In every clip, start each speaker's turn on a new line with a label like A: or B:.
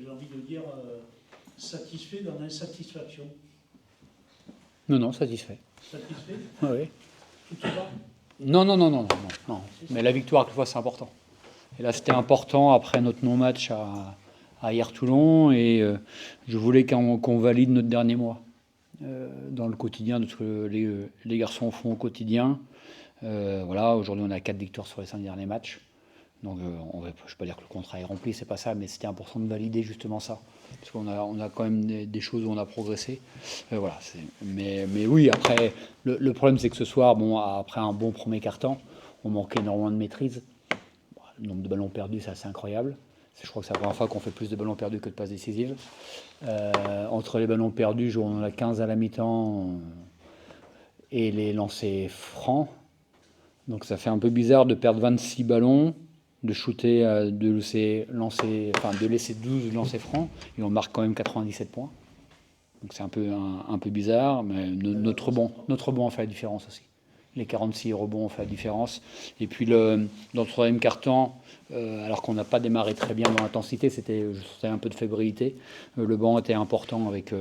A: j'ai envie de dire, satisfait dans l'insatisfaction.
B: Non, satisfait.
A: Satisfait?
B: Oui.
A: Tout se va?
B: Non. Mais la victoire, quelquefois, c'est important. Et là, c'était important après notre non-match à Hier-Toulon. Et je voulais qu'on valide notre dernier mois dans le quotidien de ce que les garçons font au quotidien. Voilà, aujourd'hui, on a 4 victoires sur les 5 derniers matchs. Donc, je ne vais pas dire que le contrat est rempli, c'est pas ça, mais c'était important de valider justement ça. Parce qu'on a quand même des choses où on a progressé. Voilà, mais oui, après, le problème, c'est que ce soir, après un bon premier quart-temps, on manquait énormément de maîtrise. Le nombre de ballons perdus, c'est assez incroyable. Je crois que c'est la première fois qu'on fait plus de ballons perdus que de passes décisives. Entre les ballons perdus, on en a 15 à la mi-temps, et les lancers francs. Donc ça fait un peu bizarre de perdre 26 ballons, de shooter, de laisser 12 lancers francs, et on marque quand même 97 points. Donc c'est un peu bizarre, mais notre banc a fait la différence aussi. Les 46 rebonds ont fait la différence. Et puis dans le troisième quart-temps, alors qu'on n'a pas démarré très bien dans l'intensité, c'était un peu de fébrilité. Le banc était important avec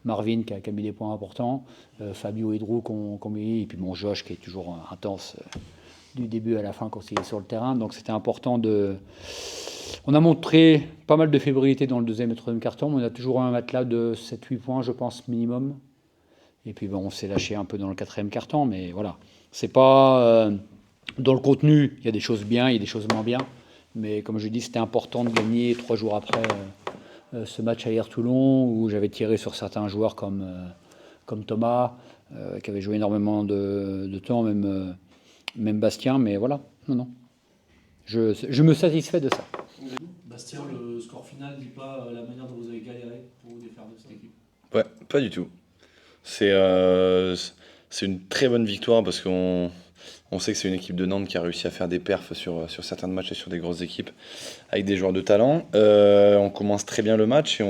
B: Marvin qui a mis des points importants, Fabio et Drew qui ont mis, et puis Josh qui est toujours intense du début à la fin quand il est sur le terrain. Donc c'était important On a montré pas mal de fébrilité dans le deuxième et troisième quart-temps, mais on a toujours un matelas de 7-8 points, je pense, minimum. Et puis on s'est lâché un peu dans le quatrième quart-temps, mais voilà. C'est pas... dans le contenu, il y a des choses bien, il y a des choses moins bien. Mais comme je dis, c'était important de gagner 3 jours après ce match à Hier-Toulon, où j'avais tiré sur certains joueurs comme Thomas, qui avait joué énormément de temps, même Bastien, mais voilà, non. Je me satisfais de ça.
A: Bastien, le score final ne dit pas la manière dont vous avez galéré pour vous défaire de cette équipe.
C: Ouais, pas du tout. C'est une très bonne victoire parce qu'on sait que c'est une équipe de Nantes qui a réussi à faire des perfs sur certains matchs et sur des grosses équipes avec des joueurs de talent. On commence très bien le match et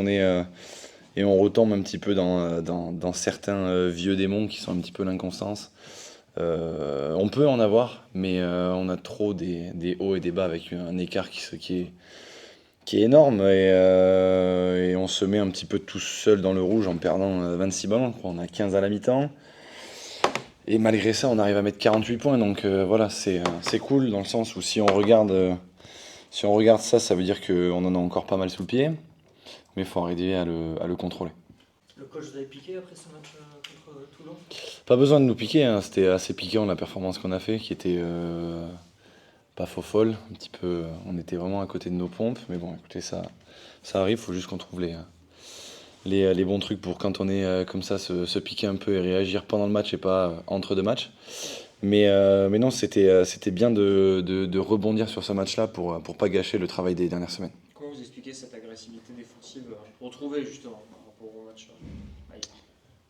C: on retombe un petit peu dans certains vieux démons qui sont un petit peu l'inconstance. On peut en avoir, mais on a trop des hauts et des bas avec un écart qui est énorme et on se met un petit peu tout seul dans le rouge en perdant 26 ballons. On a 15 à la mi-temps. Et malgré ça, on arrive à mettre 48 points. Donc voilà, c'est cool dans le sens où si on regarde ça, ça veut dire qu'on en a encore pas mal sous le pied. Mais il faut arriver à le contrôler.
D: Le coach vous avait piqué après ce match contre Toulon?
C: Pas besoin de nous piquer, hein. C'était assez piquant la performance qu'on a fait, qui était pas faux folle, un petit peu. On était vraiment à côté de nos pompes, mais bon, écoutez, ça arrive. Faut juste qu'on trouve les bons trucs pour quand on est comme ça, se piquer un peu et réagir pendant le match et pas entre deux matchs. Mais non, c'était bien de rebondir sur ce match-là pour pas gâcher le travail des dernières semaines.
D: Comment vous expliquez cette agressivité défensive retrouvée justement par rapport au match hier?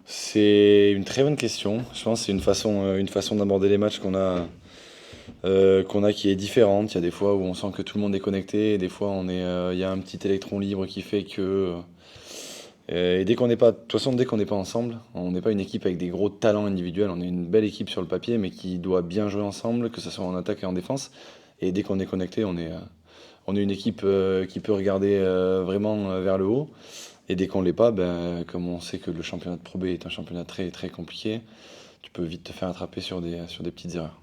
C: C'est une très bonne question. Je pense que c'est une façon d'aborder les matchs qu'on a qui est différente. Il y a des fois où on sent que tout le monde est connecté, et des fois il y a un petit électron libre qui fait que et dès qu'on n'est pas, de toute façon, dès qu'on n'est pas ensemble, on n'est pas une équipe avec des gros talents individuels. On est une belle équipe sur le papier, mais qui doit bien jouer ensemble, que ce soit en attaque et en défense. Et dès qu'on est connecté, on est une équipe qui peut regarder vraiment vers le haut. Et dès qu'on l'est pas, comme on sait que le championnat de Pro B est un championnat très très compliqué, tu peux vite te faire attraper sur des petites erreurs.